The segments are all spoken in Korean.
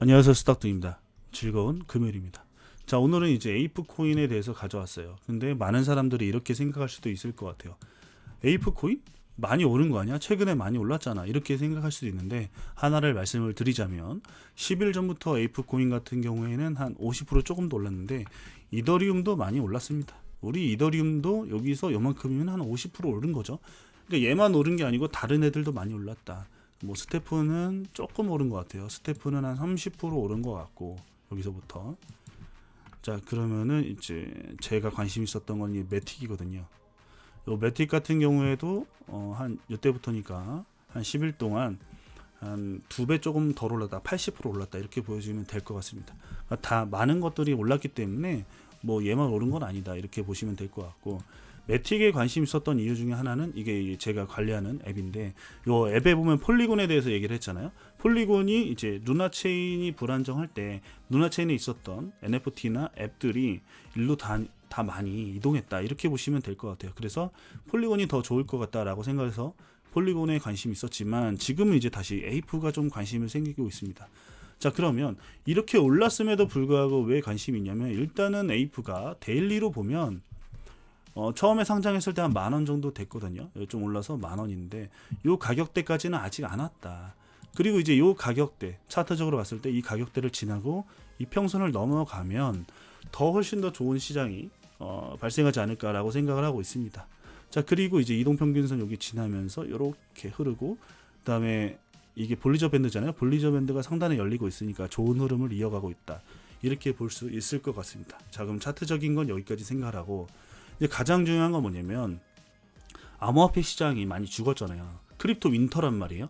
안녕하세요, 스닥둥입니다. 즐거운 금요일입니다. 자, 오늘은 이제 에이프 코인에 대해서 가져왔어요. 근데 많은 사람들이 이렇게 생각할 수도 있을 것 같아요. 에이프 코인? 많이 오른 거 아니야? 최근에 많이 올랐잖아. 이렇게 생각할 수도 있는데, 하나를 말씀을 드리자면 10일 전부터 에이프 코인 같은 경우에는 한 50% 조금 더 올랐는데, 이더리움도 많이 올랐습니다. 우리 이더리움도 여기서 요만큼이면 한 50% 오른 거죠. 그러니까 얘만 오른 게 아니고 다른 애들도 많이 올랐다. 뭐 스태프는 조금 오른 것 같아요. 스태프는 한 30% 오른 것 같고, 여기서부터. 자, 그러면은 이제 제가 관심 있었던 건 이 매틱이거든요. 요 매틱 같은 경우에도 한 이때부터니까 한 10일 동안 한 2배 조금 덜 올랐다, 80% 올랐다, 이렇게 보여주면 될 것 같습니다. 그러니까 다 많은 것들이 올랐기 때문에 뭐 얘만 오른 건 아니다, 이렇게 보시면 될 것 같고, 매틱에 관심 있었던 이유 중에 하나는 이게 제가 관리하는 앱인데, 요 앱에 보면 폴리곤에 대해서 얘기를 했잖아요. 폴리곤이 이제 루나 체인이 불안정할 때 루나 체인에 있었던 NFT나 앱들이 일로 다 많이 이동했다, 이렇게 보시면 될 것 같아요. 그래서 폴리곤이 더 좋을 것 같다라고 생각해서 폴리곤에 관심이 있었지만, 지금은 이제 다시 에이프가 좀 관심을 생기고 있습니다. 자, 그러면 이렇게 올랐음에도 불구하고 왜 관심이 있냐면, 일단은 에이프가 데일리로 보면 처음에 상장했을 때 한 10,000원 정도 됐거든요. 좀 올라서 10,000원인데, 요 가격대까지는 아직 안 왔다. 그리고 이제 요 가격대, 차트적으로 봤을 때 이 가격대를 지나고 이 평선을 넘어가면 더 훨씬 더 좋은 시장이 발생하지 않을까라고 생각을 하고 있습니다. 자, 그리고 이제 이동평균선 여기 지나면서 이렇게 흐르고, 그 다음에 이게 볼리저 밴드잖아요. 볼리저 밴드가 상단에 열리고 있으니까 좋은 흐름을 이어가고 있다, 이렇게 볼 수 있을 것 같습니다. 자, 그럼 차트적인 건 여기까지 생각하고, 이제 가장 중요한 건 뭐냐면, 암호화폐 시장이 많이 죽었잖아요. 크립토 윈터란 말이에요.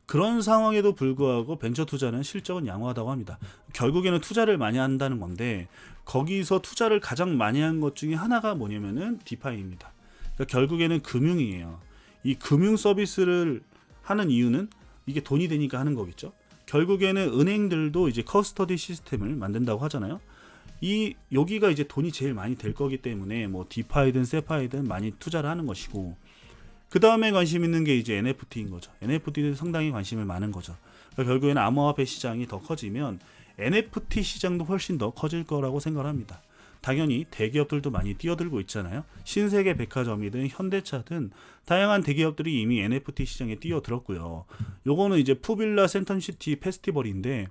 그런 상황에도 불구하고 벤처 투자는 실적은 양호하다고 합니다. 결국에는 투자를 많이 한다는 건데, 거기서 투자를 가장 많이 한 것 중에 하나가 뭐냐면은 디파이입니다. 그러니까 결국에는 금융이에요. 이 금융 서비스를 하는 이유는 이게 돈이 되니까 하는 거겠죠. 결국에는 은행들도 이제 커스터디 시스템을 만든다고 하잖아요. 이 여기가 이제 돈이 제일 많이 될 거기 때문에 뭐 디파이든 세파이든 많이 투자를 하는 것이고, 그 다음에 관심 있는 게 이제 NFT인 거죠. NFT도 상당히 관심을 많은 거죠. 그러니까 결국에는 암호화폐 시장이 더 커지면 NFT 시장도 훨씬 더 커질 거라고 생각을 합니다. 당연히 대기업들도 많이 뛰어들고 있잖아요. 신세계 백화점이든 현대차든 다양한 대기업들이 이미 NFT 시장에 뛰어들었고요. 요거는 이제 푸빌라 센텀시티 페스티벌인데,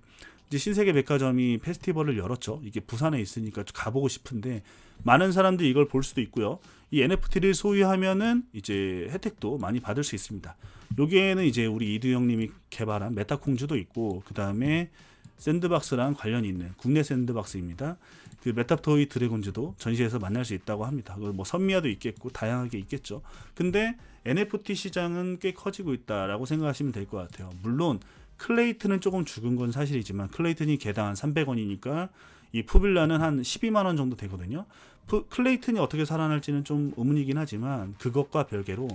이제 신세계 백화점이 페스티벌을 열었죠. 이게 부산에 있으니까 가보고 싶은데, 많은 사람들이 이걸 볼 수도 있고요. 이 NFT를 소유하면은 이제 혜택도 많이 받을 수 있습니다. 여기에는 이제 우리 이두영님이 개발한 메타콩주도 있고, 그 다음에 샌드박스랑 관련이 있는 국내 샌드박스입니다. 그 메타토이 드래곤즈도 전시에서 만날 수 있다고 합니다. 뭐 선미아도 있겠고 다양하게 있겠죠. 근데 NFT 시장은 꽤 커지고 있다라고 생각하시면 될 것 같아요. 물론 클레이튼은 조금 죽은 건 사실이지만, 클레이튼이 개당 한 300원이니까 이 푸빌라는 한 12만 원 정도 되거든요. 클레이튼이 어떻게 살아날지는 좀 의문이긴 하지만, 그것과 별개로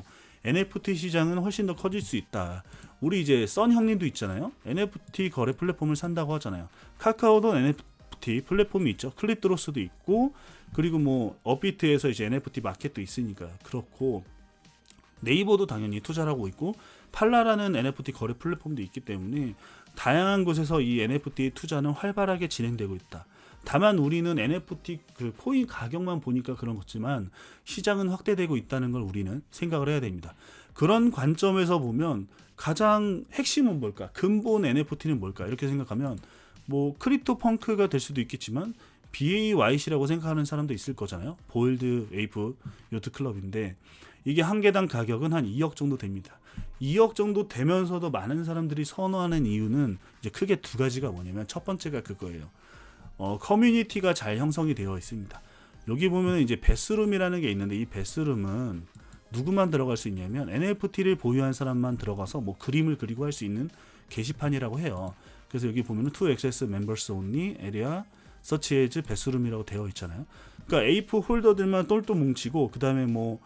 NFT 시장은 훨씬 더 커질 수 있다. 우리 이제 썬 형님도 있잖아요. NFT 거래 플랫폼을 산다고 하잖아요. 카카오도 NFT 플랫폼이 있죠. 클립드로스도 있고, 그리고 뭐 업비트에서 이제 NFT 마켓도 있으니까 그렇고, 네이버도 당연히 투자를 하고 있고, 팔라라는 NFT 거래 플랫폼도 있기 때문에 다양한 곳에서 이 NFT 투자는 활발하게 진행되고 있다. 다만 우리는 NFT 그 코인 가격만 보니까 그런 거지만, 시장은 확대되고 있다는 걸 우리는 생각을 해야 됩니다. 그런 관점에서 보면 가장 핵심은 뭘까? 근본 NFT는 뭘까? 이렇게 생각하면 뭐 크립토 펑크가 될 수도 있겠지만, BAYC라고 생각하는 사람도 있을 거잖아요. 보일드 웨이브 요트 클럽인데, 이게 한 개당 가격은 한 2억 정도 됩니다. 2억 정도 되면서도 많은 사람들이 선호하는 이유는 이제 크게 두 가지가 뭐냐면, 첫 번째가 그거예요. 커뮤니티가 잘 형성이 되어 있습니다. 여기 보면 이제 베스룸이라는 게 있는데, 이 베스룸은 누구만 들어갈 수 있냐면 NFT를 보유한 사람만 들어가서 뭐 그림을 그리고 할 수 있는 게시판이라고 해요. 그래서 여기 보면은 To Access Members Only Area Such as 베스룸이라고 되어 있잖아요. 그러니까 에이프 홀더들만 똘똘 뭉치고, 그 다음에 뭐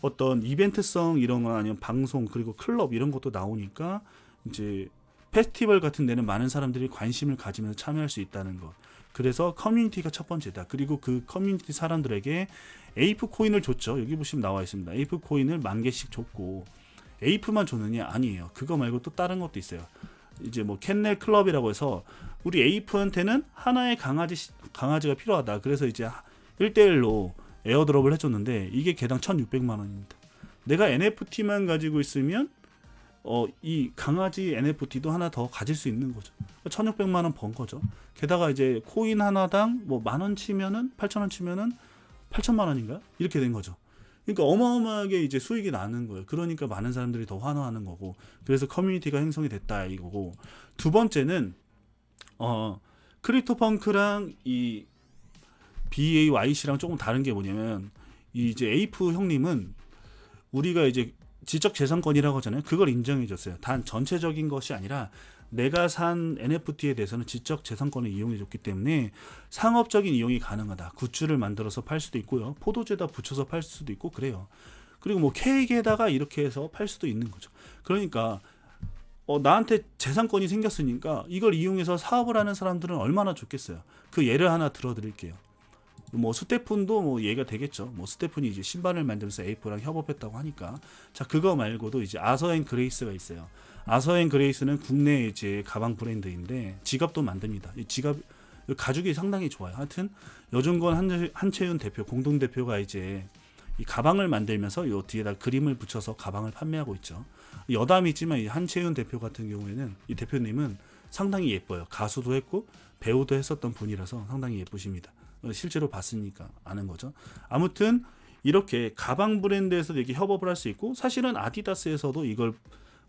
어떤 이벤트성 이런 거, 아니면 방송, 그리고 클럽 이런 것도 나오니까 이제 페스티벌 같은 데는 많은 사람들이 관심을 가지면서 참여할 수 있다는 것. 그래서 커뮤니티가 첫 번째다. 그리고 그 커뮤니티 사람들에게 에이프 코인을 줬죠. 여기 보시면 나와 있습니다. 에이프 코인을 10,000개씩 줬고, 에이프만 줬느냐? 아니에요. 그거 말고 또 다른 것도 있어요. 이제 뭐 캔넬 클럽이라고 해서 우리 에이프한테는 하나의 강아지가 필요하다. 그래서 이제 1대1로 에어드롭을 해줬는데 이게 개당 1,600만 원입니다. 내가 NFT만 가지고 있으면 이 강아지 NFT도 하나 더 가질 수 있는 거죠. 1,600만 원 번 거죠. 게다가 이제 코인 하나당 뭐 10,000원 치면은 8,000원 치면은 8천만 원인가? 이렇게 된 거죠. 그러니까 어마어마하게 이제 수익이 나는 거예요. 그러니까 많은 사람들이 더 환호하는 거고, 그래서 커뮤니티가 형성이 됐다 이거고. 두 번째는 크립토펑크랑 이 BAYC랑 조금 다른 게 뭐냐면, 이제 에이프 형님은 우리가 이제 지적재산권이라고 하잖아요. 그걸 인정해줬어요. 단 전체적인 것이 아니라 내가 산 NFT에 대해서는 지적재산권을 이용해줬기 때문에 상업적인 이용이 가능하다. 굿즈를 만들어서 팔 수도 있고요. 포도주에다 붙여서 팔 수도 있고 그래요. 그리고 뭐 케이크에다가 이렇게 해서 팔 수도 있는 거죠. 그러니까 나한테 재산권이 생겼으니까 이걸 이용해서 사업을 하는 사람들은 얼마나 좋겠어요. 그 예를 하나 들어드릴게요. 뭐 스테픈도 뭐 얘가 되겠죠. 뭐 스테픈이 이제 신발을 만들면서 에이프랑 협업했다고 하니까. 자, 그거 말고도 이제 아서앤그레이스가 있어요. 아서앤그레이스는 국내 이제 가방 브랜드인데 지갑도 만듭니다. 이 지갑 가죽이 상당히 좋아요. 하여튼 여중건 한채윤 대표 공동 대표가 이제 이 가방을 만들면서 요 뒤에다 그림을 붙여서 가방을 판매하고 있죠. 여담이지만 이 한채윤 대표 같은 경우에는 이 대표님은 상당히 예뻐요. 가수도 했고 배우도 했었던 분이라서 상당히 예쁘십니다. 실제로 봤으니까 아는 거죠. 아무튼 이렇게 가방 브랜드에서 이렇게 협업을 할 수 있고, 사실은 아디다스에서도 이걸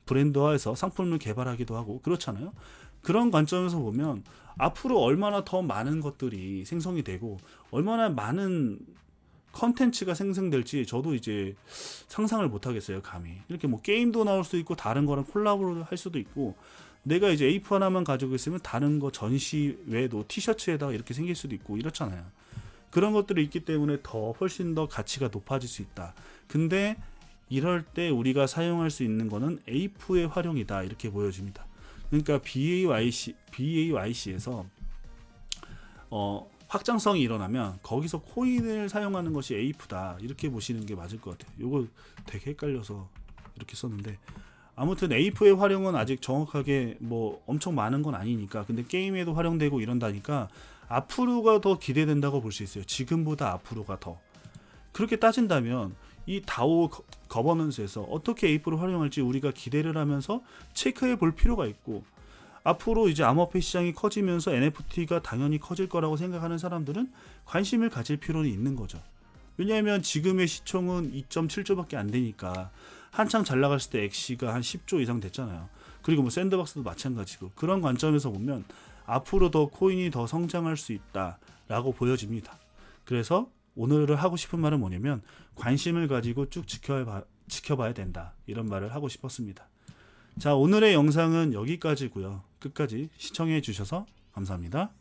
브랜드화해서 상품을 개발하기도 하고 그렇잖아요. 그런 관점에서 보면 앞으로 얼마나 더 많은 것들이 생성이 되고 얼마나 많은 컨텐츠가 생성될지 저도 이제 상상을 못 하겠어요. 감히 이렇게 뭐 게임도 나올 수도 있고 다른 거랑 콜라보를 할 수도 있고, 내가 이제 에이프 하나만 가지고 있으면 다른 거 전시 외에도 티셔츠에다가 이렇게 생길 수도 있고 이렇잖아요. 그런 것들이 있기 때문에 더 훨씬 더 가치가 높아질 수 있다. 근데 이럴 때 우리가 사용할 수 있는 거는 에이프의 활용이다 이렇게 보여집니다. 그러니까 BAYC에서 확장성이 일어나면 거기서 코인을 사용하는 것이 에이프다 이렇게 보시는 게 맞을 것 같아요. 이거 되게 헷갈려서 이렇게 썼는데, 아무튼 에이프의 활용은 아직 정확하게 뭐 엄청 많은 건 아니니까, 근데 게임에도 활용되고 이런다니까 앞으로가 더 기대된다고 볼 수 있어요. 지금보다 앞으로가 더. 그렇게 따진다면 이 다오 거버넌스에서 어떻게 에이프를 활용할지 우리가 기대를 하면서 체크해 볼 필요가 있고, 앞으로 이제 암호화폐 시장이 커지면서 NFT가 당연히 커질 거라고 생각하는 사람들은 관심을 가질 필요는 있는 거죠. 왜냐하면 지금의 시총은 2.7조밖에 안 되니까, 한창 잘 나갔을 때 엑시가 한 10조 이상 됐잖아요. 그리고 뭐 샌드박스도 마찬가지고, 그런 관점에서 보면 앞으로 더 코인이 더 성장할 수 있다라고 보여집니다. 그래서 오늘 하고 싶은 말은 뭐냐면 관심을 가지고 쭉 지켜봐야 된다, 이런 말을 하고 싶었습니다. 자, 오늘의 영상은 여기까지고요. 끝까지 시청해 주셔서 감사합니다.